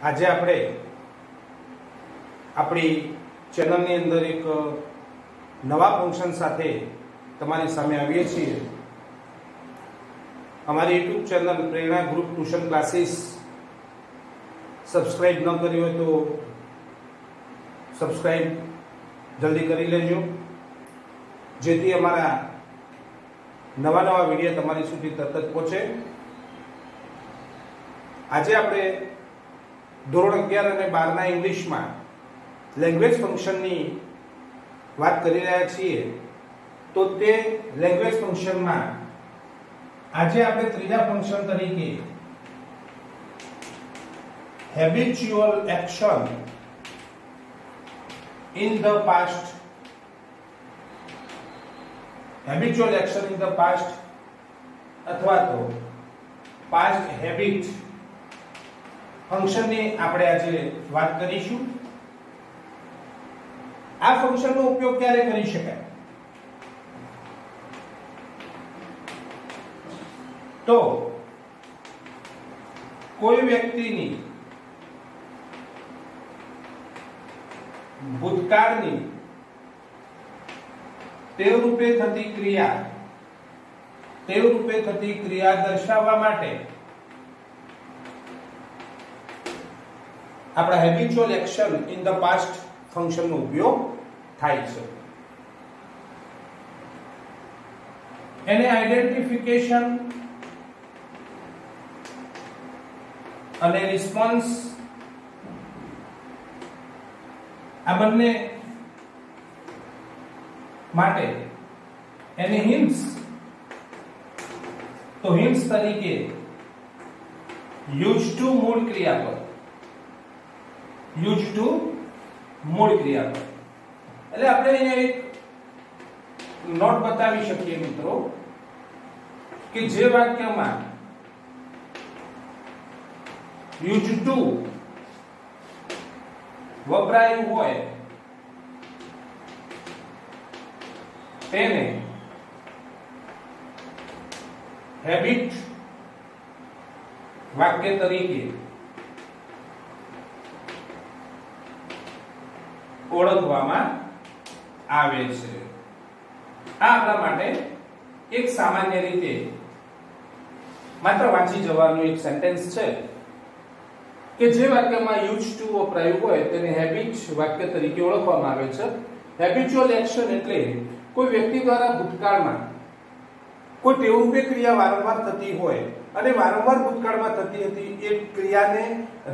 આજે આપણે આપણી ચેનલની અંદર એક નવા ફંક્શન સાથે તમારી સામે આવીએ છીએ। અમારી યુટ્યુબ ચેનલ પ્રેરણા ગ્રુપ ટ્યુશન ક્લાસીસ સબસ્ક્રાઇબ ન કરી હોય તો સબસ્ક્રાઇબ જલ્દી કરી લેજો, જેથી અમારા નવા વિડીયો તમારી સુધી તરત જ પહોંચે। આજે આપણે ધોરણ 11 અને 12 ના ઇંગ્લિશમાં લેંગ્વેજ ફંક્શનની વાત કરી રહ્યા છીએ। તો તે લેંગ્વેજ ફંક્શનમાં આજે આપણે ત્રીજા ફંક્શન તરીકે habitual action in the past, habitual action in the past અથવા તો પાસ્ટ હેબિટ ફંક્શનની આપણે આજે વાત કરીશું। આ ફંક્શનનો ઉપયોગ ક્યારે કરી શકાય? તો કોઈ વ્યક્તિની ભૂતકાળની તેવ રૂપે થતી ક્રિયા દર્શાવવા માટે આપણા habitual action in the past ફંક્શનનો ઉપયોગ થાય છે। એને આઈડેન્ટિફિકેશન અને રિસ્પોન્સ આ બંને માટે એને હિન્ટ્સ, તો હિન્ટ્સ તરીકે યુઝ ટુ મૂળ ક્રિયાપદ, યુઝ ટુ મૂળ ક્રિયાપદ એટલે આપણે અહીંયા એક નોટ બતાવી શકીએ મિત્રો કે જે વાક્યમાં યુઝ ટુ વપરાયું હોય તેને હેબિટ વાક્ય તરીકે ઓળખવામાં આવે છે। આ આપણા માટે એક સામાન્ય રીતે માત્ર વાંચી જવાનું એક સેન્ટેન્સ છે કે જે વાક્યમાં યુઝ ટુ વપરાયું હોય તેને હેબિટ વાક્ય તરીકે ઓળખવામાં આવે છે। હેબિચ્યુઅલ એક્શન એટલે કોઈ વ્યક્તિ દ્વારા ભૂતકાળમાં કોઈ ટેવરૂપે ક્રિયા વારંવાર થતી હોય અને વારંવાર ભૂતકાળમાં થતી હતી એ ક્રિયાને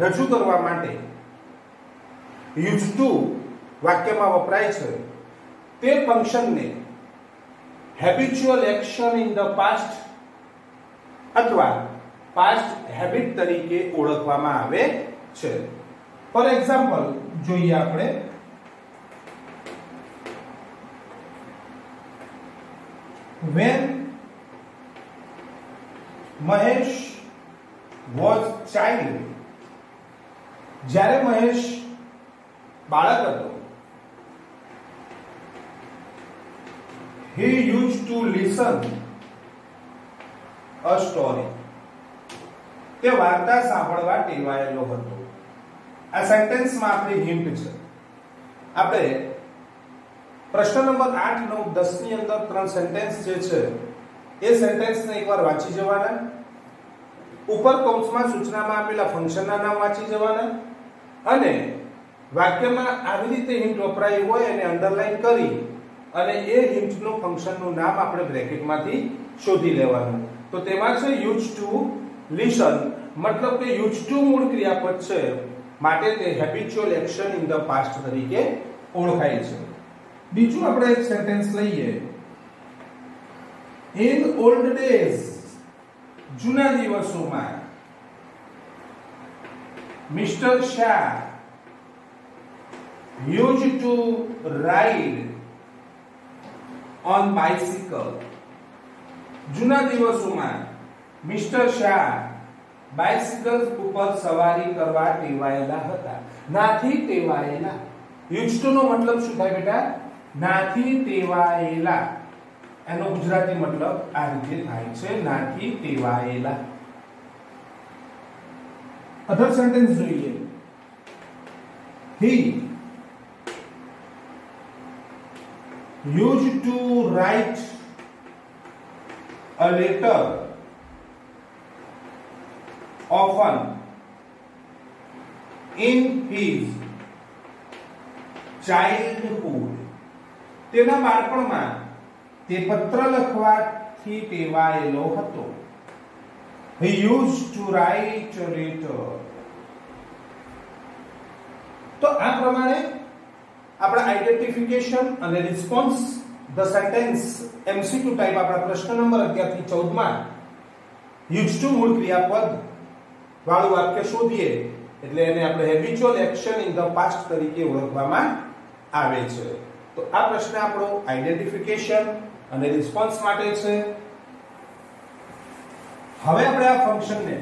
રજૂ કરવા માટે યુઝ ટુ વાક્યમાં વપરાય છે તે ફંક્શનને habitual action in the past અથવા પાસ્ટ હેબિટ તરીકે ઓળખવામાં આવે છે। ફોર એક્ઝામ્પલ જોઈએ આપણે, when મહેશ was child, જ્યારે મહેશ બાળક હતો, he used to listen a story, તે વાર્તા સાંભળવા ટેવાયેલો હતો। આ સેન્ટેન્સમાં આપણી હિન્ટ છે। આપણે પ્રશ્ન નંબર 8, 9, 10 ની અંદર ત્રણ સેન્ટેન્સ જે છે એ સેન્ટેન્સને એકવાર વાંચી જવાના, ઉપર કૌંસમાં સૂચનામાં આપેલા ફંક્શનના નામ વાંચી જવાના અને વાક્યમાં આવી રીતે હિન્ટ વપરાઈ હોય એને અંડરલાઈન કરી અને એ હિન્ટનું ફંક્શનનું નામ આપણે બ્રેકેટમાંથી શોધી લેવાનું। તો તેમાં છે યુઝ ટુ લિસન, મતલબ કે યુઝ ટુ મૂળ ક્રિયાપદ છે માટે તે habitual action in the past તરીકે ઓળખાય છે। બીજું આપણે એક સેન્ટેન્સ લઈએ, ઇન ઓલ્ડ ડેઝ, જૂના દિવસોમાં, mister Shah used to ride on bicycle, જૂના દિવસોમાં મિસ્ટર શાહ બાઇસિકલ ઉપર સવારી કરવા ટેવાયેલા હતા। નાથી ટેવાયેલા, યુઝ ટુ નો મતલબ શું થાય બેટા? નાથી ટેવાયેલા। એનો ગુજરાતી મતલબ આ રીતે થાય છે, નાથી ટેવાયેલા। અધર સેન્ટેન્સ જોઈએ, he used to write a letter often in his childhood. તેના બાળપણમાં તે પત્ર લખવાથી ટેવાયેલો હતો. He used to write a letter. તો આ પ્રમાણે આપણા આઇડેન્ટિફિકેશન અને response the sentence MCQ type આપણા પ્રશ્ન નંબર 11 થી 14 માં યુઝ ટુ મૂળ ક્રિયાપદ વાળું વાક્ય શોધીએ એટલે એને આપણે habitual action in the past તરીકે ઓળખવામાં આવે છે. તો આ પ્રશ્ન આપણો આઇડેન્ટિફિકેશન અને રિસ્પોન્સ માટે છે. હવે આપણે આ ફંક્શનને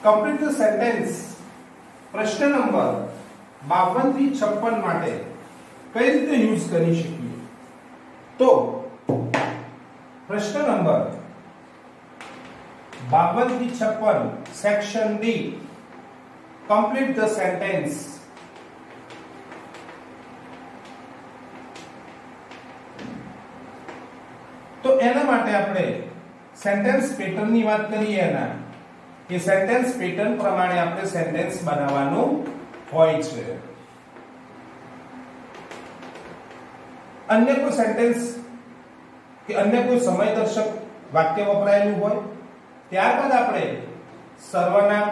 કમ્પ્લીટ ધ સેન્ટેન્સ પ્રશ્ન નંબર 52 થી 56 માટે કઈ રીતે યુઝ કરી શકીએ. તો પ્રશ્ન નંબર 52 થી 56 section D complete the sentence. તો એના માટે આપણે સેન્ટેન્સ પેટર્ન ની વાત કરીએ એના કે સેન્ટેન્સ પેટર્ન પ્રમાણે આપણે સેન્ટેન્સ બનાવવાનું હોય છે. અન્ય કોઈ સેન્ટેન્સ કે અન્ય કોઈ સમયદર્શક વાક્ય વપરાયેલું હોય ત્યારબાદ આપણે સર્વનામ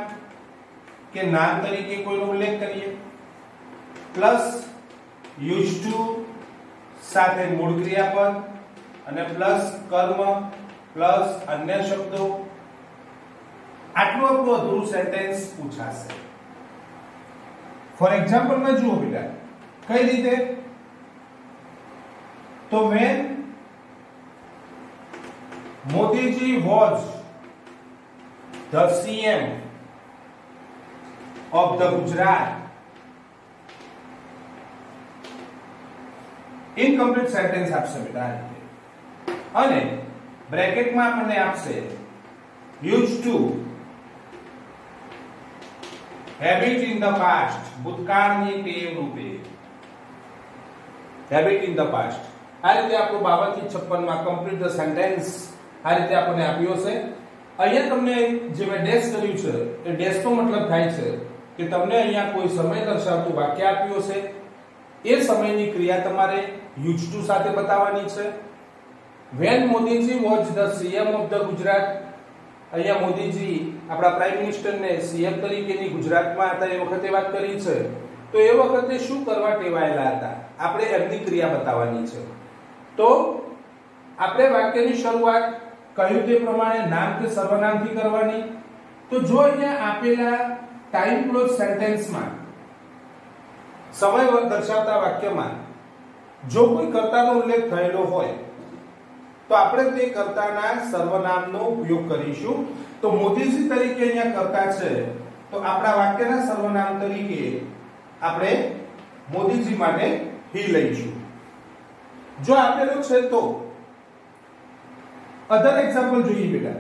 કે નામ તરીકે કોઈનો ઉલ્લેખ કરીએ પ્લસ યુઝ ટુ સાથે મૂળ ક્રિયાપદ અને પ્લસ કર્મ પ્લસ અન્ય શબ્દો આટલું આપણું અધૂરું સેન્ટેન્સ પૂછાશે. ફોર એક્ઝામ્પલ માં જુઓ બેટા કઈ રીતે. તો when Modiji was the CM of the Gujarat, incomplete sentence આપશે બેટા અને બ્રેકેટમાં આપણને આપશે used to habit in the past ભૂતકાળની ટેવ રૂપે habit in the past. આ રીતે આપણું 52 થી 56 માં કમ્પ્લીટ ધ સેન્ટેન્સ આ રીતે આપણને આપ્યો છે. અહીંયા તમને જે મેં ડેશ કર્યું છે એ ડેશ નો મતલબ થાય છે કે તમને અહીંયા કોઈ સમય દર્શાવતું વાક્ય આપ્યું છે એ સમયની ક્રિયા તમારે યુઝ ટુ સાથે બતાવવાની છે. when Modiji was the CM of the Gujarat અહીંયા મોદીજી આપણા પ્રાઇમ મિનિસ્ટરને સીએમ તરીકેની ગુજરાતમાં હતા એ વખતે વાત કરી છે. તો એ વખતે શું કરવા ટેવાયેલા હતા આપણે એમની ક્રિયા બતાવવાની છે. તો આપણે વાક્યની શરૂઆત કહ્યું તે પ્રમાણે નામ કે સર્વનામથી કરવાની. તો જો અહીંયા આપેલા ટાઈમ ક્લોઝ સેન્ટેન્સમાં સમય દર્શાવતા વાક્યમાં જો કોઈ કર્તાનો ઉલ્લેખ થયેલો હોય તો આપણે તે કર્તાના સર્વનામનો ઉપયોગ કરીશું. તો મોદીજી તરીકે અહીંયા કર્તા છે તો આપણા વાક્યના સર્વનામ તરીકે આપણે મોદીજી માટે હી લઈશું. જો આપેલું છે તો અધર એક્ઝામ્પલ જોઈએ બેટા.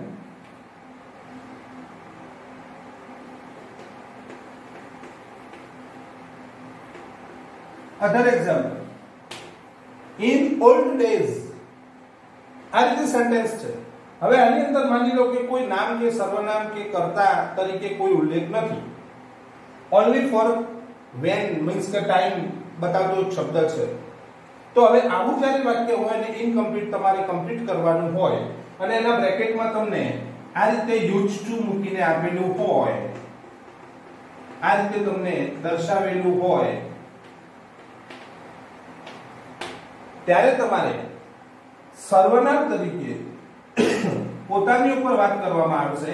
અધર એક્ઝામ્પલ ઇન ઓલ્ડ ડેઝ આ રીતે સેન્ટેન્સ છે. હવે આની અંદર માની લો કે કોઈ નામ કે સર્વનામ કે કર્તા તરીકે કોઈ ઉલ્લેખ નથી. ઓન્લી ફોર when મીન્સ કે ટાઈમ બતાવતો એક શબ્દ છે. તો હવે આવું જ્યારે વાક્ય હોય ને ઇનકમ્પ્લીટ તમારે કમ્પ્લીટ કરવાનું હોય અને એના બ્રેકેટમાં તમને આ રીતે યુઝ ટુ મૂકીને આપેલું હોય આ રીતે તમને દર્શાવેલું હોય ત્યારે તમારે સર્વનામ તરીકે પોતાની ઉપર વાત કરવામાં આવશે.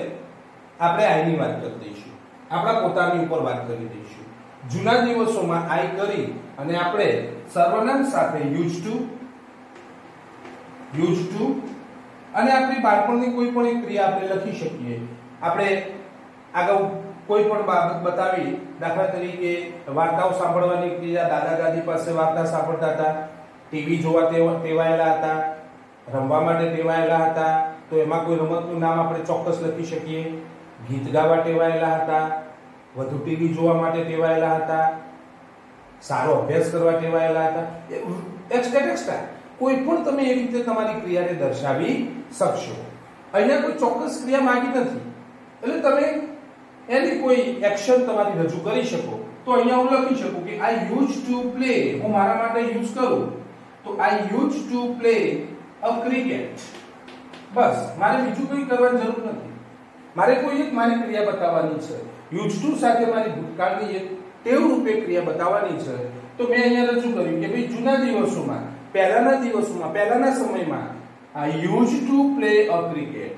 આપણે આઈની વાત કરી દઈશું, આપણા પોતાની ઉપર વાત કરી દઈશું. જૂના દિવસોમાં આઈ કરી અને આપણે સર્વનામ સાથે યુઝ ટુ અને આપણી બાળપણની કોઈ પણ એક ક્રિયા આપણે લખી શકીએ. આપણે આગળ કોઈ પણ બાબત બતાવી, દાખલા તરીકે વાર્તાઓ સાંભળવાની ક્રિયા, દાદા દાદી પાસે વાર્તા સાંભળતા હતા, ટીવી જોવા ટેવાયેલા હતા, રમવા માટે ટેવાયેલા હતા, તો એમાં કોઈ રમતનું નામ આપણે ચોક્કસ લખી શકીએ. ગીત ગાવા ટેવાયેલા હતા, વધુ ટીવી જોવા માટે ટેવાયેલા હતા, સારો અભ્યાસ કરવા ટેવાયેલા હતા, એક્સ્ટ્રા કોઈ પણ તમે એ રીતે તમારી ક્રિયાને દર્શાવી શકશો. અહીંયા કોઈ ચોક્કસ ક્રિયા માંગી નથી એટલે તમે એની કોઈ એક્શન તમારી રજૂ કરી શકો. તો અહીંયા હું લખી શકું કે આઈ યુઝ ટુ પ્લે, હું મારા માટે યુઝ કરું તો I use to play a cricket. બસ, મારે બીજું કંઈ કરવાની જરૂર નથી. મારે કોઈ એક મારી ક્રિયા બતાવવાની છે. યુઝ ટુ સાથે મારી ભૂતકાળની એક ટેવ રૂપે ક્રિયા બતાવવાની છે. તો મેં અહીંયા રજૂ કર્યું કે ભાઈ જૂના દિવસોમાં, પહેલાના સમયમાં આઈ use to play a cricket,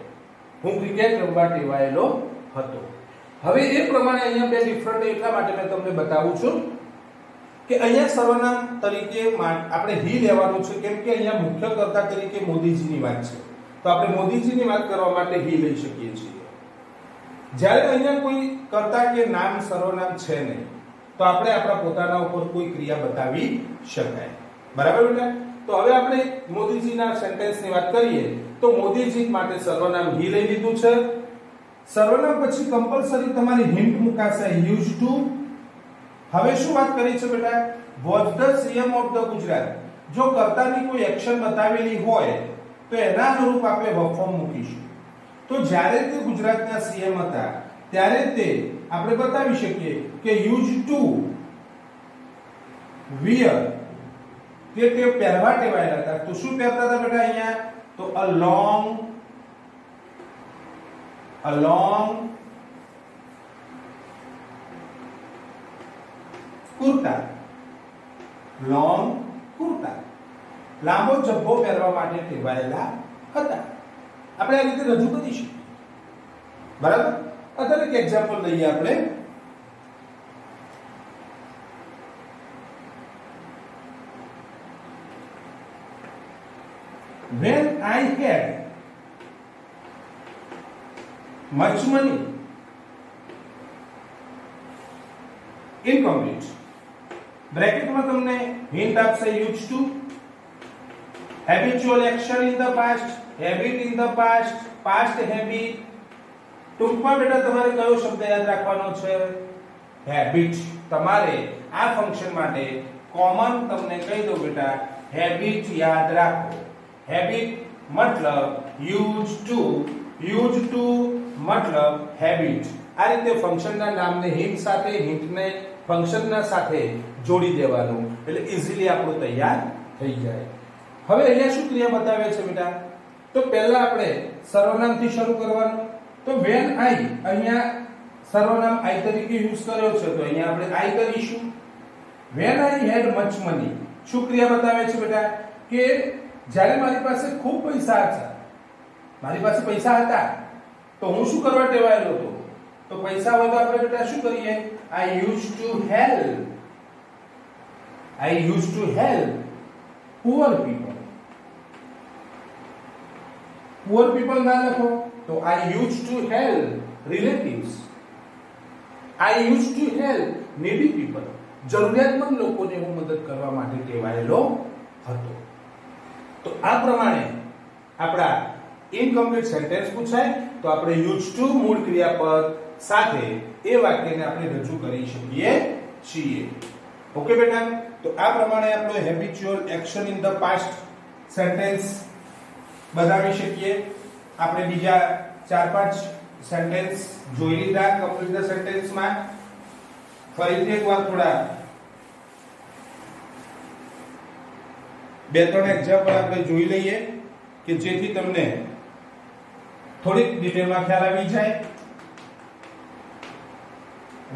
હું ક્રિકેટ રમવા ટેવાયેલો હતો. હવે એ પ્રમાણે અહીંયા બે ડિફરન્ટ એટલા માટે મેં તમને બતાવું છું કે અહીંયા સર્વનામ તરીકે આપણે હી લેવાનું છે, કેમ કે અહીંયા મુખ્ય કર્તા તરીકે મોદીજીની વાત છે. તો આપણે મોદીજીની વાત કરવા માટે હી લઈ શકીએ છીએ. જ્યારે અહીંયા કોઈ કર્તા કે નામ સર્વનામ છે નહીં તો આપણે આપણા પોતાના ઉપર કોઈ ક્રિયા બતાવી શકાય. બરાબર બેટા? તો હવે આપણે મોદીજીના સેન્ટેન્સની વાત કરીએ તો મોદીજી માટે સર્વનામ હી લઈ લીધું છે. સર્વનામ પછી કમ્પલસરી તમારી હિન્ટ મુકાશે યુઝ ટુ. હવે શું વાત કરી છે બેટા? Was the CM of the Gujarat. જો કર્તાની કોઈ એક્શન બતાવેલી હોય તો એના અનુરૂપ આપણે વર્બ ફોર્મ મૂકીશું. તો જ્યારે તે ગુજરાતના સીએમ હતા ત્યારે તે આપણે બતાવી શકીએ કે યુઝ ટુ વિયર, તે પહેરવા ટેવાયેલા હતા. તો શું પહેરતા હતા બેટા અહીંયા? તો અ લોંગ કુર્તા, લોંગ કુર્તા, લાંબો જબ્બો પહેરવા માટે ટેવાયેલા હતા. આપણે આ રીતે રજૂ કરી શકીએ. બરાબર? અત્યારે એક એક્ઝામ્પલ લઈએ આપણે. When I had much money, incomplete. બ્રેકેટમાં તમને હિન્ટ આપશે use to, habitual action in the past, habit in the past, past habit. ટૂંકમાં બેટા તમારે કયો શબ્દ યાદ રાખવાનો છે? હેબિટ. તમારે આ ફંક્શન માટે કોમન તમને કહી દો બેટા, હેબિટ યાદ રાખો. હેબિટ મતલબ યુઝ ટુ મતલબ હેબિટ. આ રીતે ફંક્શનના નામને હિન્ટ સાથે, હિન્ટને ફંક્શનના સાથે જોડી દેવાનું એટલે ઈઝીલી આપણું તૈયાર થઈ જાય. હવે અહીંયા શું ક્રિયા બતાવે છે બેટા? તો પહેલા આપણે સર્વનામથી શરૂ કરવાનું. તો when I, અહીંયા સર્વનામ I તરીકે યુઝ કર્યો છે તો અહીંયા આપણે I કરીશું. when I had much money, શું ક્રિયા બતાવે છે બેટા? કે જ્યારે મારી પાસે ખૂબ પૈસા હતા, મારી પાસે પૈસા હતા તો હું શું કરવા ટેવાયેલો હતો? તો પૈસા હોય તો આપણે બેટા શું કરીએ? I used to help poor people. Poor people ના લખો તો I used to help relatives. I used to help needy people. જરૂરિયાતમંદ લોકોને હું મદદ કરવા માટે ટેવાયેલો હતો. તો આ પ્રમાણે આપણા ઇનકમ્પ્લીટ સેન્ટેન્સ પૂછાય તો આપણે યુઝ ટુ મૂળ ક્રિયાપદ સાથે એ વાક્યને આપણે રજૂ કરી શકીએ છીએ. ઓકે બેટા? તો આ પ્રમાણે આપણે habitual action in the past sentence બનાવી શકીએ. આપણે બીજા 4-5 સેન્ટેન્સ જોઈ લીધા કમ્પ્લીટ ધ સેન્ટેન્સમાં. ફરીથી એકવાર થોડા 2-3 એક્ઝામ્પલ આપણે જોઈ લઈએ કે જેથી તમને થોડીક ડિટેલમાં ખ્યાલ આવી જાય.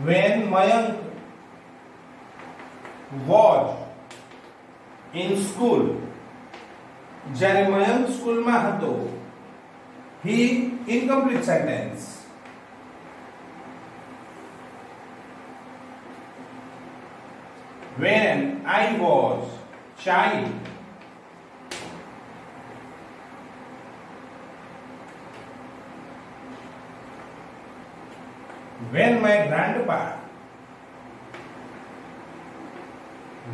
When Mayank was in school, જ્યારે મયંક સ્કૂલમાં હતો, he incomplete sentence. When I was child, when my grandpa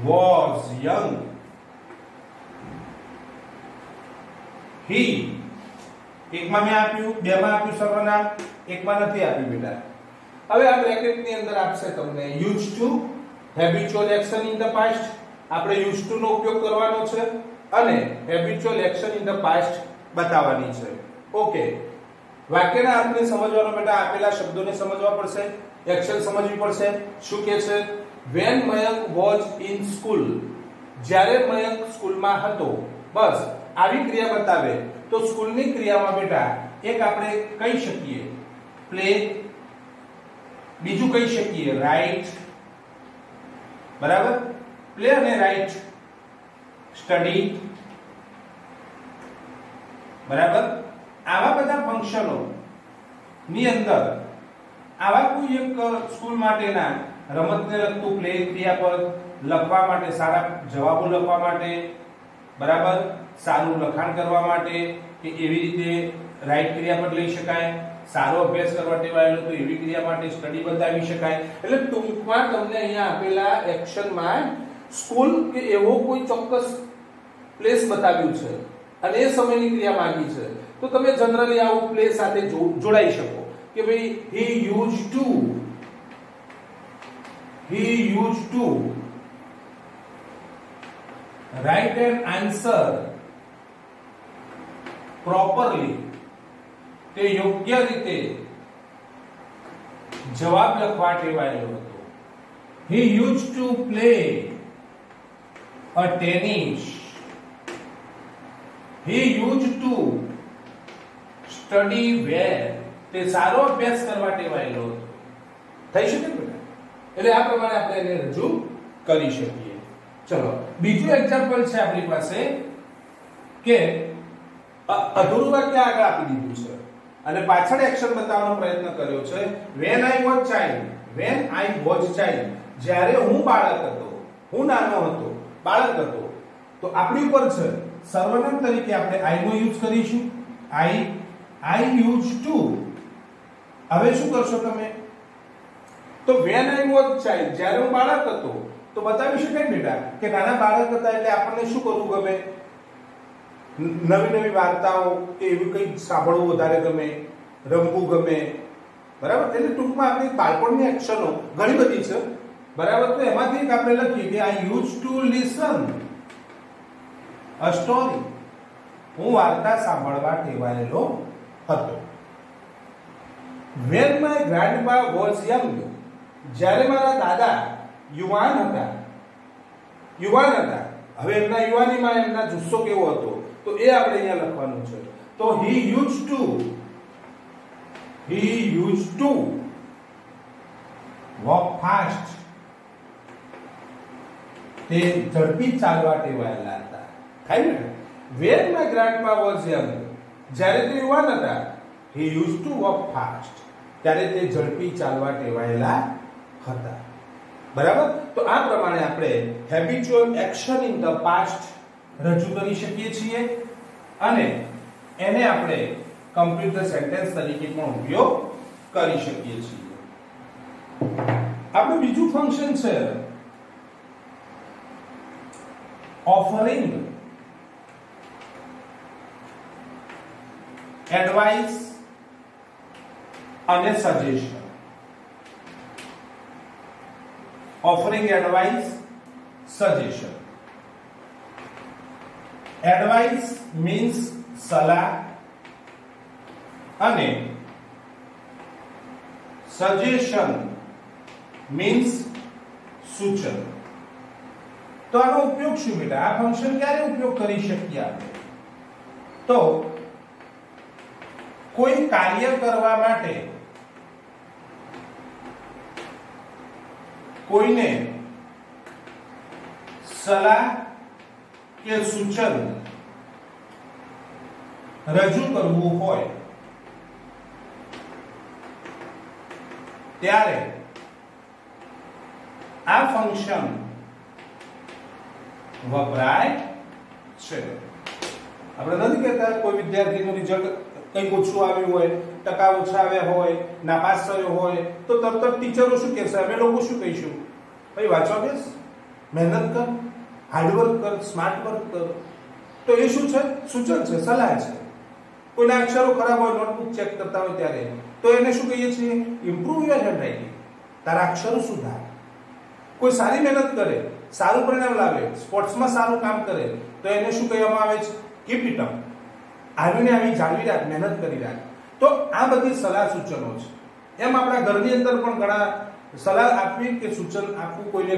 was young, he, એકમાં મેં આપ્યું, બેમાં આપ્યું સર્વનામ, એકમાં નથી આપ્યું બેટા. હવે આ બ્રેકેટની અંદર આપશે તમને use to habitual action in the past આપણે યુઝ ટુ નો ઉપયોગ કરવાનો છે અને habitual action in the past બતાવવાની છે. ઓકે, વાક્યના અર્થને સમજવાનો બેટા આપેલા શબ્દોને સમજવા પડશે, એક્શન સમજવી પડશે. શું કહે છે? when Mayank was in school, જ્યારે મયંક સ્કૂલમાં હતો. બસ આવી ક્રિયા બતાવે તો સ્કૂલની ક્રિયામાં બેટા એક આપણે કહી શકીએ પ્લે, બીજું કહી શકીએ રાઇટ. બરાબર, પ્લે અને રાઇટ, સ્ટડી. બરાબર, આવા બધા ફંક્શનો ની અંદર આવા કોઈ એક સ્કૂલ માટેના રમતને લગતું પ્લે ક્રિયાપદ લખવા માટે, સારા જવાબો લખવા માટે, બરાબર, સારું લખાણ કરવા માટે કે એવી રીતે રાઈટ ક્રિયાપદ લઈ શકાય. સારો અભ્યાસ કરવા ટેવાયેલો તો એવી ક્રિયા માટે સ્ટડી બતાવી શકાય. એટલે ટૂંકમાં તમને અહીંયા આપેલા એક્શનમાં સ્કૂલ કે એવો કોઈ ચોક્કસ પ્લેસ બતાવ્યું છે અને એ સમયની ક્રિયા માંગી છે તો તમે જનરલી આવું પ્લે સાથે જોડાઈ શકો કે ભાઈ he used to write an answer properly. તે યોગ્ય રીતે જવાબ લખવા ટેવાયેલો હતો. he used to play a tennis. he used to study well. તે સારો અભ્યાસ કરવા ટેવાયેલો હતો. થઈ શકે બેટા? એટલે આ પ્રમાણે આપણે એને રજૂ કરી શકીએ. ચલો બીજું એક્ઝામ્પલ છે આપણી પાસે કે અધૂરું વાક્ય આગળ આપી દીધું છે અને પાછળ એક્શન બતાવવાનો પ્રયત્ન કર્યો છે. when I was child, જ્યારે હું બાળક હતો, હું નાનો હતો, બાળક હતો, તો આપણી ઉપર છે સર્વનામ તરીકે આપણે I નો યુઝ કરીશું. I used to. હવે શું કરશો તમે? તો when I was child, જ્યારે હું બાળક હતો તો બતાવી શકાય બેટા કે નાના બાળક હતા એટલે આપણને શું કરવું ગમે? નવી નવી વાર્તાઓ કે એવું કંઈ સાંભળવું વધારે ગમે, રમવું ગમે. બરાબર, એટલે ટૂંકમાં આપણી બાળપણની એક્શનો ઘણી બધી છે. બરાબર, તો એમાંથી એક આપણે લખીએ કે I used to listen a story. હું વાર્તા સાંભળવા ટેવાયેલો હતો. when my grandpa was young, જ્યારે મારા દાદા યુવાન હતા. હવે એમના યુવાનીમાં એમના જુસ્સો કેવો હતો તો એ આપણે અહીંયા લખવાનું છે. તો he used to walk fast. તે ઝડપી ચાલવા ટેવાયેલા હતા. થાય ને? when my grandpa was young, જ્યારે તે યુવાન હતા, he used to walk fast. ત્યારે તે ઝડપી ચાલવા ટેવાયેલા હતા. બરાબર, તો આ પ્રમાણે આપણે habitual action in the past રજૂ કરી શકીએ છીએ અને એને આપણે કમ્પ્લીટ ધ સેન્ટેન્સ તરીકે પણ ઉપયોગ કરી શકીએ છીએ. આપણું બીજું ફંક્શન છે ઓફરિંગ એડવાઇસ અને suggestion. offering advice, suggestion. Advice means સલાહ અને suggestion means સૂચન. તો આનો ઉપયોગ શું બેટા? આ ફંક્શન ક્યારે ઉપયોગ કરી શકીએ આપણે? તો કોઈ કાર્ય કરવા માટે કોઈને સલાહ કે સૂચન રજૂ કરવું હોય ત્યારે આ ફંક્શન વપરાય છે. આપણે નથી કહેતા કોઈ વિદ્યાર્થીનું રિઝલ્ટ કંઈક ઓછું આવ્યું હોય, ટકા ઓછા આવ્યા હોય, નાપાસ થયો હોય તો તરત ટીચરો શું કહેશે? અમે લોકો શું કહીશું? ભાઈ વાંચવા બેસ, મહેનત કર, હાર્ડવર્ક કર, સ્માર્ટ વર્ક કર. તો એ શું છે? સૂચન છે, સલાહ છે. કોઈના અક્ષરો ખરાબ હોય, નોટબુક ચેક કરતા હોય ત્યારે તો એને શું કહીએ છીએ? Improve your handwriting. તારા અક્ષરો સુધાર. કોઈ સારી મહેનત કરે, સારું પરિણામ લાવે, સ્પોર્ટ્સમાં સારું કામ કરે તો એને શું કહેવામાં આવે છે? Keep it up. આવીને આવી જાળવી રાખ, મહેનત કરી રાખ. તો આ બધી સલાહ સૂચનો છે. એમ આપણા ઘરની અંદર પણ ઘણા સલાહ આપવી કે સૂચન આપવું કોઈને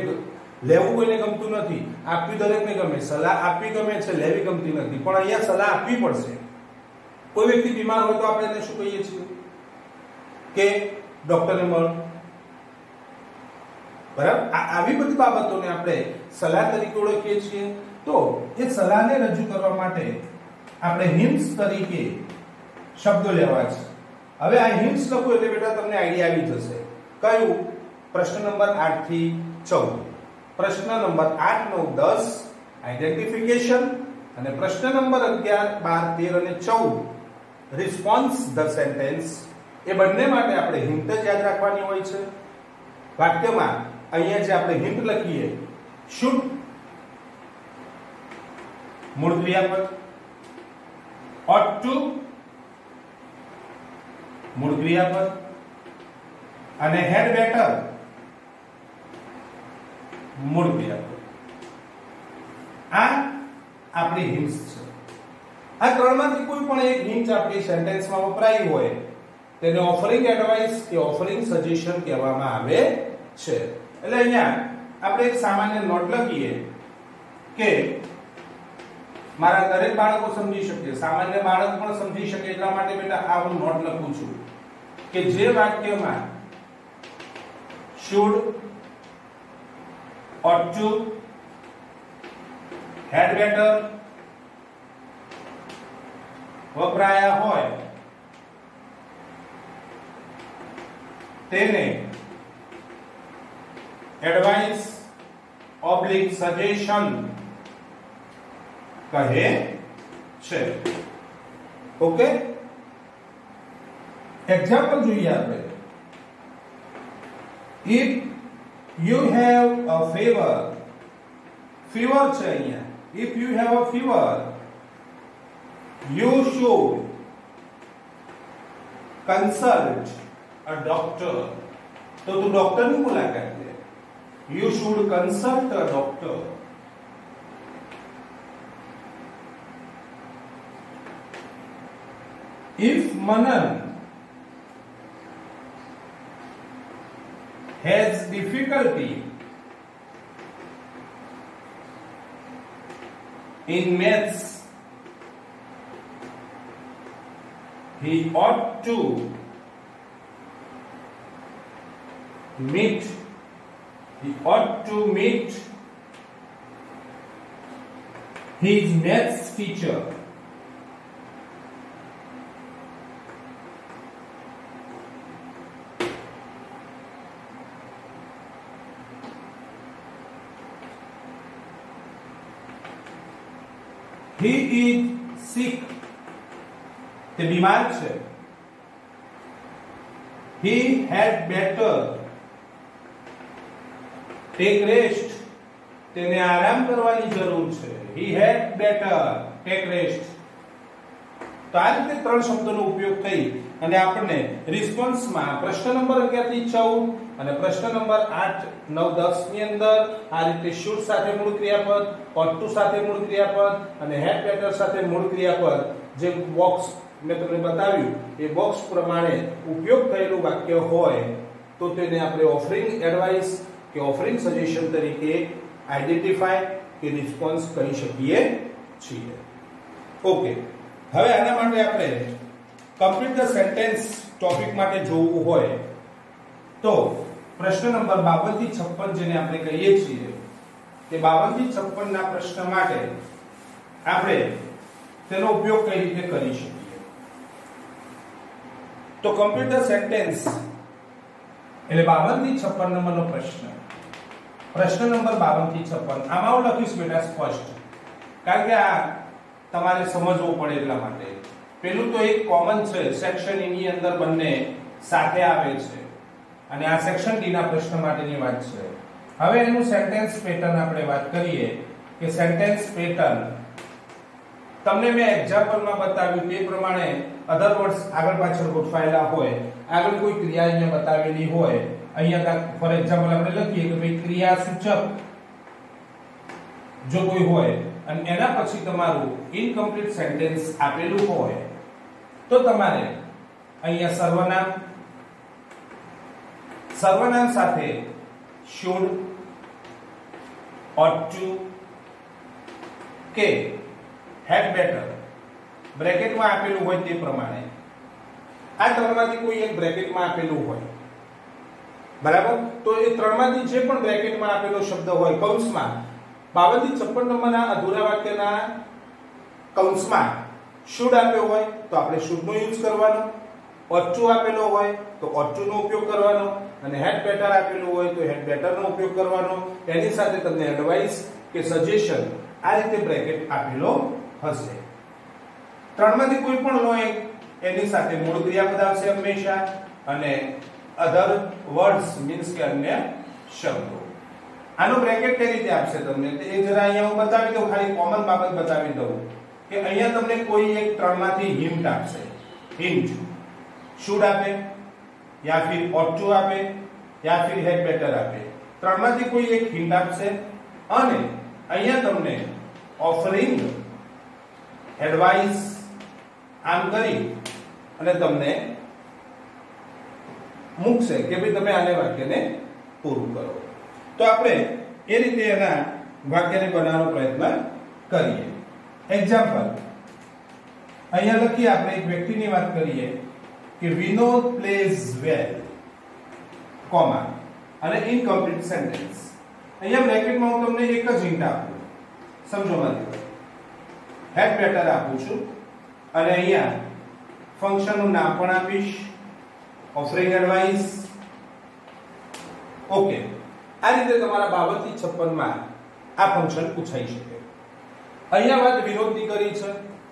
લેવું કોઈને ગમતું નથી, આપવી દરેકને ગમે, સલાહ આપવી ગમે છે, લેવી ગમતી નથી. પણ અહીંયા સલાહ આપવી પડશે. કોઈ વ્યક્તિ બીમાર હોય તો આપણે એને શું કહીએ છીએ કે ડોક્ટરને મળો, બરાબર? આવી બધી બાબતોને આપણે સલાહ તરીકે ઓળખીએ છીએ. તો એ સલાહને રજૂ કરવા માટે આપણે હિન્ટ્સ તરીકે શબ્દો લેવા છે. હવે આ હિન્ટ્સ લખો એટલે બેટા તમને આઈડિયા આવી જશે. કયું? પ્રશ્ન નંબર 8 થી 14. પ્રશ્ન નંબર 8, 9, 10 આઇડેન્ટિફિકેશન અને પ્રશ્ન નંબર 11, 12, 13 અને 14 રિસ્પોન્સ ધ સેન્ટેન્સ. એ બંને માટે આપણે હિન્ટ જ યાદ રાખવાની હોય છે. વાક્યમાં અહીંયા જે આપણે હિન્ટ લખીએ, શુડ મૂળ ક્રિયાપદ, ought to મૂળ ક્રિયાપદ અને had better મૂળ ક્રિયાપદ. આ આપણી હિન્ટ્સ છે. આ ત્રણમાંથી કોઈ પણ એક હિન્ટ આપણી સેન્ટેન્સમાં વપરાઈ હોય તેને ઓફરિંગ એડવાઇસ કે ઓફરિંગ સજેશન કહેવામાં આવે છે. એટલે અહીંયા આપણે એક સામાન્ય નોટ લખીએ કે મારા દરેક બાળકો સમજી શકે, સામાન્ય બાળક પણ સમજી શકે એટલા માટે બેટા આ હું નોટ લખું છું કે જે વાક્યમાં should, ought to, had better વપરાયા હોય તેને એડવાઇસ ઓબ્લિક સજેશન કહે છે. ઓકે, એક્ઝામ્પલ જોઈએ આપણે. If you have a fever, fever છે અહીંયા. If you have a fever, you should consult a doctor. તો તું ડોક્ટરની મુલાકાત લે. You should consult a doctor. If Manan has difficulty in maths, he ought to meet his maths teacher. He is sick. તે બીમાર છે. He had better take rest. તેને આરામ કરવાની જરૂર છે. He had better take rest. તો આ રીતે ત્રણ શબ્દોનો ઉપયોગ થઈ અને આપણને રિસ્પોન્સમાં પ્રશ્ન નંબર 11 થી 14 અને પ્રશ્ન નંબર 8, 9, 10 ની અંદર આ રીતે should સાથે મૂળ ક્રિયાપદ, ought to સાથે મૂળ ક્રિયાપદ અને had better સાથે મૂળ ક્રિયાપદ જે બોક્સ મેં તમને બતાવ્યું એ બોક્સ પ્રમાણે ઉપયોગ થયેલું વાક્ય હોય તો તેને આપણે ઓફરિંગ એડવાઇસ કે ઓફરિંગ સજેશન તરીકે આઈડેન્ટિફાય કે રિસ્પોન્સ કહી શકીએ છીએ. ઓકે, હવે આના માટે આપણે કમ્પ્લીટ ધ સેન્ટેન્સ ટોપિક માટે જોવું હોય તો પ્રશ્ન નંબર 52 થી 56 જેને આપણે કહીએ છીએ કે 52 થી 56 ના પ્રશ્ન માટે આપણે તેનો ઉપયોગ કઈ રીતે કરી શકીએ. તો કમ્પ્લીટ ધ સેન્ટેન્સ એટલે 52 થી 56 નંબરનો પ્રશ્ન. પ્રશ્ન નંબર 52 થી 56 આમાં હું લખીશ બેટા સ્પષ્ટ, કારણ કે આ તમારે સમજવું પડે એટલા માટે. પેલું તો એક કોમન છે, સેક્શન E ની અંદર બંને સાથે આવે છે અને આ સેક્શન D ના પ્રશ્ન માટેની વાત છે. હવે એનું સેન્ટેન્સ પેટર્ન આપણે વાત કરીએ કે સેન્ટેન્સ પેટર્ન તમને મેં એક્ઝામ્પલમાં બતાવ્યું તે પ્રમાણે અધર વર્ડ્સ આગળ પાછળ ગોઠવાયેલા હોય, આગળ કોઈ ક્રિયા અહીંયા બતાવેલી હોય અહીંયા ફોર એક્ઝામ્પલ આપણે લખીએ કે ભાઈ ક્રિયાસૂચક જો કોઈ હોય અને એના પછી તમારું ઇનકમ્પ્લીટ સેન્ટેન્સ આપેલું હોય તો તમારે અહીંયા સર્વનામ સાથે should, ought to કે had better બ્રેકેટમાં આપેલું હોય તે પ્રમાણે આ ત્રણમાંથી કોઈ એક બ્રેકેટમાં આપેલું હોય, બરાબર? તો એ ત્રણમાંથી જે પણ બ્રેકેટમાં આપેલો શબ્દ હોય કૌંસમાં 52 થી 56 નંબરના અધૂરા વાક્યના કૌંસમાં should આપ્યો હોય તો આપણે should નો યુઝ કરવાનો, ought to આપેલો હોય તો ought to નો ઉપયોગ કરવાનો અને had better આપેલું હોય તો had better નો ઉપયોગ કરવાનો. એની સાથે તમને એડવાઇસ કે સજેશન આ રીતે બ્રેકેટ આપેલો હશે. ત્રણમાંથી કોઈ પણ લો એની સાથે મૂળ ક્રિયાપદ આવશે હંમેશા અને અધર વર્ડ્સ મીન્સ કે અન્ય શબ્દો. આનો બ્રેકેટ કઈ રીતે આપશે તમને એ જરા અહીંયા હું બતાવી દઉં, ખાલી કોમન બાબત બતાવી દઉં કે અહીંયા તમને કોઈ એક ત્રણમાંથી હિન્ટ આપશે. હિન્ટ should આપે या फिर ought to આપે या फिर had better આપે. ત્રણમાંથી કોઈ એક હિન્ટ આપશે અને અહીંયા તમને ઓફરિંગ એડવાઇસ આમ કરી અને તમને મૂકશે કે ભાઈ તમે આને વાક્યને પૂરું કરો. તો આપણે એ રીતે એના વાક્યને બનાવવાનો પ્રયત્ન કરીએ. એક્ઝામ્પલ અહીંયા લખીએ, આપણે એક વ્યક્તિની વાત કરીએ કે વિનોદ પ્લેઝ વેલ કોમા અને ઇનકમ્પ્લીટ સેન્ટેન્સ. અહીંયા બ્રેકેટમાં હું તમને એક જ હિન્ટ આપું, સમજો મારી had better આપું છું અને અહીંયા ફંક્શનનું નામ પણ આપીશ, ઓફરિંગ એડવાઇસ. ઓકે, આ રીતે તમારા 52 થી 56 માં આ ફંક્શન પૂછાઈ શકે. અહીંયા વાત વિનોદની કરી છે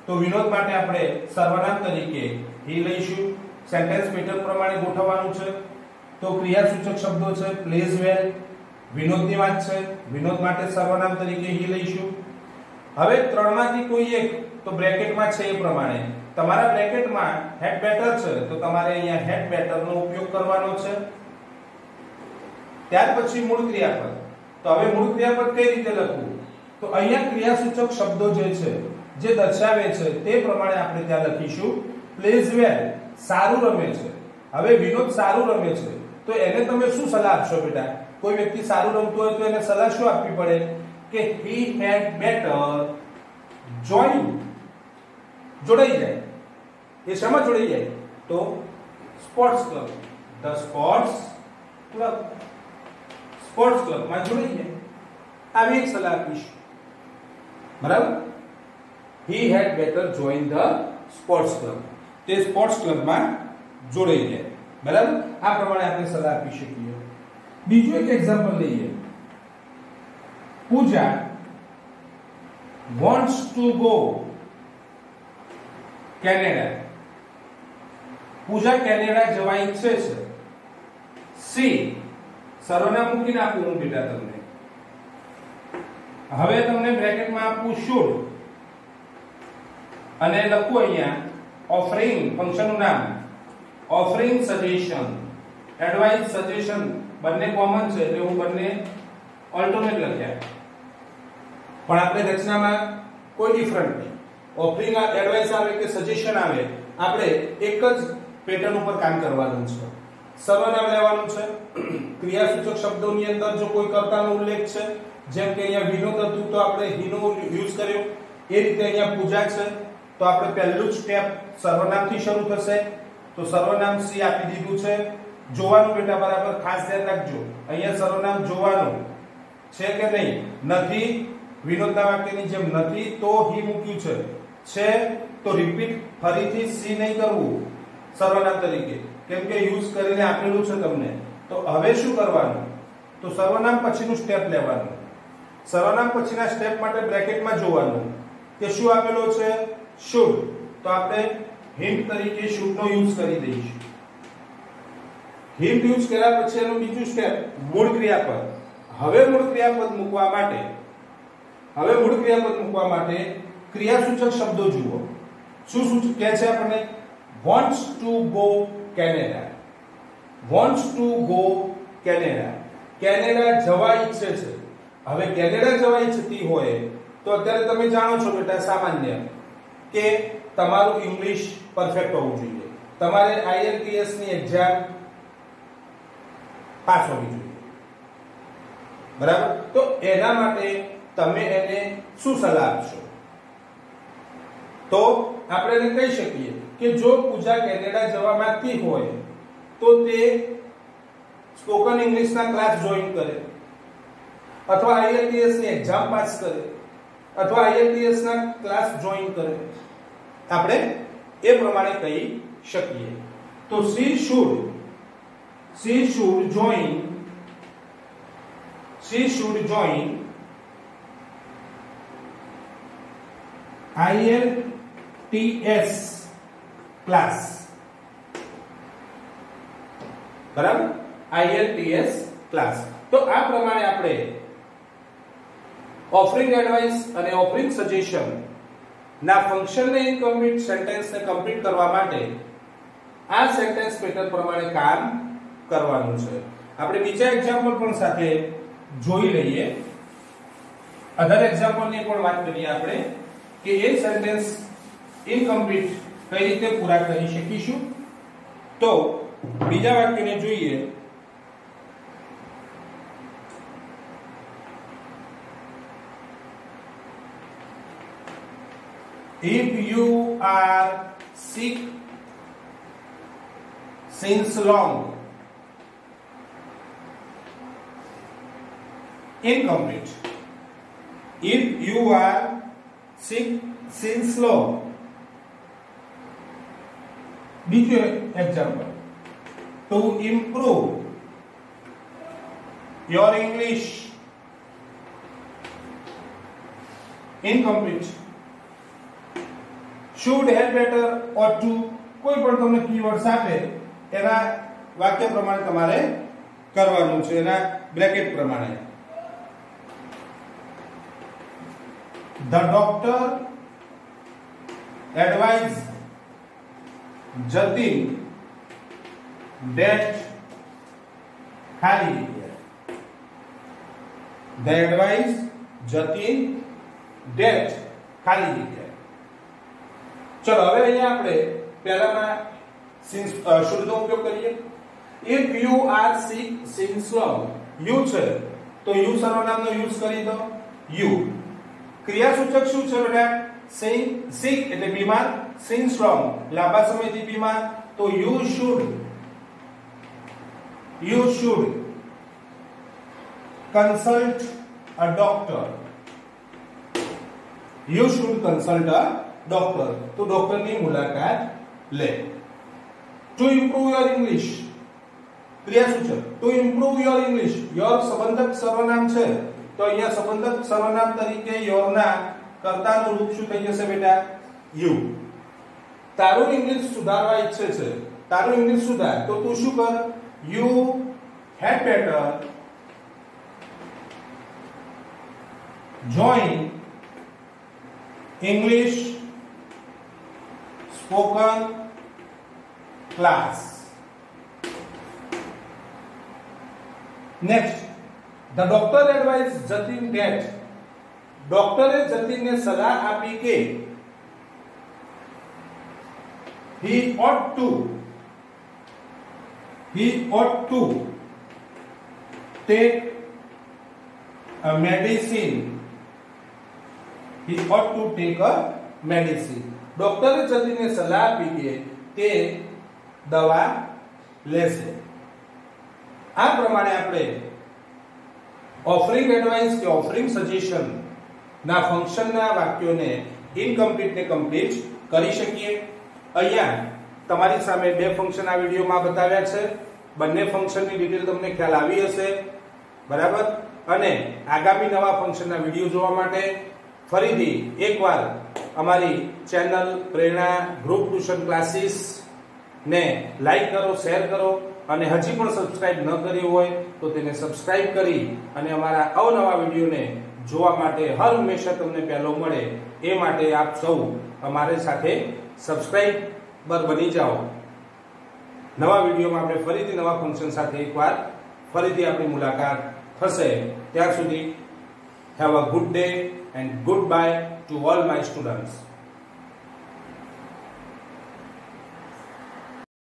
તો વિનોદ માટે આપણે સર્વનામ તરીકે he લઈશું. સેન્ટેન્સ પેટર્ન પ્રમાણે ગોઠવવાનું છે તો ક્રિયાસૂચક શબ્દો છે પ્લેઝ વેલ, વિનોદની વાત છે, વિનોદ માટે સર્વનામ તરીકે he લઈશું. હવે ત્રણમાંથી કોઈ એક તો બ્રેકેટમાં છે એ પ્રમાણે તમારા બ્રેકેટમાં had better છે તો તમારે અહીંયા had better નો ઉપયોગ કરવાનો છે. ત્યાર પછી મૂળ ક્રિયાપદ. તો હવે મૂળ ક્રિયાપદ કઈ રીતે લખવું? તો અહીંયા ક્રિયાસૂચક શબ્દો જે છે જે દર્શાવે છે તે પ્રમાણે આપણે ત્યાં લખીશું પ્લેઝ વેલ, સારું રમે છે. હવે વિનોદ સારું રમે છે તો એને તમે શું સલાહ આપશો બેટા? કોઈ વ્યક્તિ સારું રમતું હોય તો એને સલાહ શું આપવી પડે કે he had better join, જોડાઈ જાય. એ શેમાં જોડાઈ જાય? તો sports club, the sports club, sports ક્લબમાં જોડાઈ જાય. આવી એક સલાહ આપીશ, બરાબર? he had better join the sports club, તે સ્પોર્ટ્સ ક્લબમાં જોડાઈ જાય. બરાબર? આ પ્રમાણે આપણે સલાહ આપી શકીએ. બીજું એક એક્ઝામ્પલ લઈએ. Puja wants to go Canada. Puja Canada જવા ઈચ્છે છે. સી સર્વનામ મૂકીને આપું હું બેટા તમને. હવે તમને બ્રેકેટમાં આપું should અને લખું અહીંયા ઓફરિંગ, ફંક્શનનું નામ ઓફરિંગ સજેશન, એડવાઇસ, સજેશન બંને કોમન છે એટલે હું બંને ઓલ્ટરનેટ લખ્યા, પણ આપણે રચનામાં કોઈ ડિફરન્ટ નહીં. ઓફરિંગ એડવાઇસ આવે કે સજેશન આવે, આપણે એક જ પેટર્ન ઉપર કામ કરવાનું છે. સર્વનામ લેવાનું છે. ક્રિયાસૂચક શબ્દોની અંદર જો કોઈ કર્તાનો ઉલ્લેખ છે, જેમ કે અહીંયા વિનોદ હતું તો આપણે he નો યુઝ કર્યો, એ રીતે અહીંયા પૂજા છે તો આપણે પહેલું જ સ્ટેપ સર્વનામથી શરૂ થશે. તો સર્વનામ સી આપી દીધું છે. જોવાનું બેટા બરાબર ખાસ ધ્યાન રાખજો. અહીંયા સર્વનામ જોવાનું છે કે નહીં, નથી વિનોદના વાક્યની જેમ નથી તો he મૂક્યું છે તો રિપીટ ફરીથી સી નહીં કરવું સર્વનામ તરીકે, કેમ કે યુઝ કરીને આપેલું છે તમને. તો હવે શું કરવાનું? તો સર્વનામ પછીનું સ્ટેપ લેવાનું. સર્વનામ પછીના સ્ટેપ માટે બ્રેકેટમાં જોવાનું કે શું આપેલો છે should, તો આપણે હિન્ટ તરીકે should નો યુઝ કરી દઈશું. હિન્ટ યુઝ કર્યા પછી એનું બીજું સ્ટેપ મૂળ ક્રિયાપદ. હવે મૂળ ક્રિયાપદ મૂકવા માટે ક્રિયાસૂચક શબ્દો જુઓ. શું કહે છે આપણને? wants to go Canada, wants to go Canada. Canada જવા ઈચ્છે છે. હવે કેનેડા જવા ઈચ્છતી હોય તો અત્યારે તમે જાણો છો બેટા સામાન્ય કે તમારું ઇંગ્લિશ પરફેક્ટ હોવું જોઈએ. તમારે IELTS ની એક્ઝામ પાસ હોવી જોઈએ. બરાબર? તો એના માટે તમે એને શું સલાહ આપશો? તો આપણે એને કહી શકીએ કે જો પૂજા કેનેડા જવા માંગતી હોય તો તે સ્પોકન ઇંગ્લિશના ક્લાસ જોઈન કરે, અથવા IELTS ની એક્ઝામ પાસ કરે, અથવા IELTS ના ક્લાસ જોઈન કરે. આપણે એ પ્રમાણે કહી શકીએ. તો she should join IELTS class. બરાબર? IELTS class. તો આ પ્રમાણે આપણે ઓફરિંગ એડવાઇસ અને ઓફરિંગ સજેશન ના ફંક્શનને ઇનકમ્પ્લીટ સેન્ટેન્સને કમ્પ્લીટ કરવા માટે આ સેન્ટેન્સ પેટર્ન પ્રમાણે કામ કરવાનું છે. આપણે બીજા એક્ઝામ્પલ પણ સાથે જોઈ લઈએ. અધર એક્ઝામ્પલની પણ વાત કરીએ આપણે કે એ સેન્ટેન્સ ઇનકમ્પ્લીટ કઈ રીતે પૂરા કરી શકીશું. તો બીજા વાક્યને જોઈએ. If you are sick since long. Incomplete. If you are sick since long. બીજું example. To improve your English. Incomplete. Should have better or to. કોઈ પણ તમને કીવર્ડ્સ આપે એના વાક્ય પ્રમાણે તમારે કરવાનું છે, એના બ્રેકેટ પ્રમાણે. The doctor advised Jatin that ખાલી જગ્યા. The advised Jatin that ખાલી જગ્યા. ચલો હવે અહીંયા આપણે પહેલામાં since should નો ઉપયોગ કરીએ. If you are sick since long. you છે તો you સર્વનામનો યુઝ કરી દો. you ક્રિયાસૂચક શું છે બેટા? sick એટલે બીમાર, since long લાંબા સમયથી બીમાર, તો you should consult a doctor. You should consult a doctor. તો ડોક્ટરની મુલાકાત લે. To improve your English. ક્રિયાસૂચક to improve your English. your સંબંધક સર્વનામ છે તો અહીંયા સંબંધક સર્વનામ તરીકે your ના કર્તાનું રૂપ શું થઈ જશે બેટા? you. તારું ઇંગ્લિશ સુધારવા ઈચ્છે છે, તારું ઇંગ્લિશ સુધાર, તો તું શું કર? you had better join English spoken class. Next, the doctor advised Jatin that. ડોક્ટરે જતીનને સલાહ આપી કે he ought to take a medicine. He ought to take a medicine. ડોક્ટરે જતીનને સલાહ આપી કે તે દવા લેશે. આ પ્રમાણે આપણે ઓફરિંગ એડવાઇસ કે ઓફરિંગ સજેશન ના ફંક્શનના વાક્યોને ઇનકમ્પ્લીટ ને કમ્પ્લીટ કરી શકીએ. અહીંયા તમારી સામે બે ફંક્શન આ વિડિયોમાં બતાવ્યા છે. બંને ફંક્શનની ડિટેલ તમને ખ્યાલ આવી હશે. બરાબર? અને આગામી નવા ફંક્શનના વિડિયો જોવા માટે ફરીથી એકવાર અમારી ચેનલ પ્રેરણા ગ્રુપ ટ્યુશન ક્લાસીસ ને લાઈક કરો, શેર કરો, અને હજી પણ સબસ્ક્રાઇબ ન કર્યું હોય તો તેને સબસ્ક્રાઇબ કરી અને અમારા અવનવા વિડિયોને જોવા માટે હર હંમેશા તમને પહેલો મળે એ માટે આપ સૌ અમારી સાથે સબસ્ક્રાઇબર બની જાઓ. નવા વિડિયોમાં આપણે ફરીથી નવા ફંક્શન સાથે એકવાર ફરીથી આપણી મુલાકાત થશે. ત્યાર સુધી have a good day and good bye to all my students.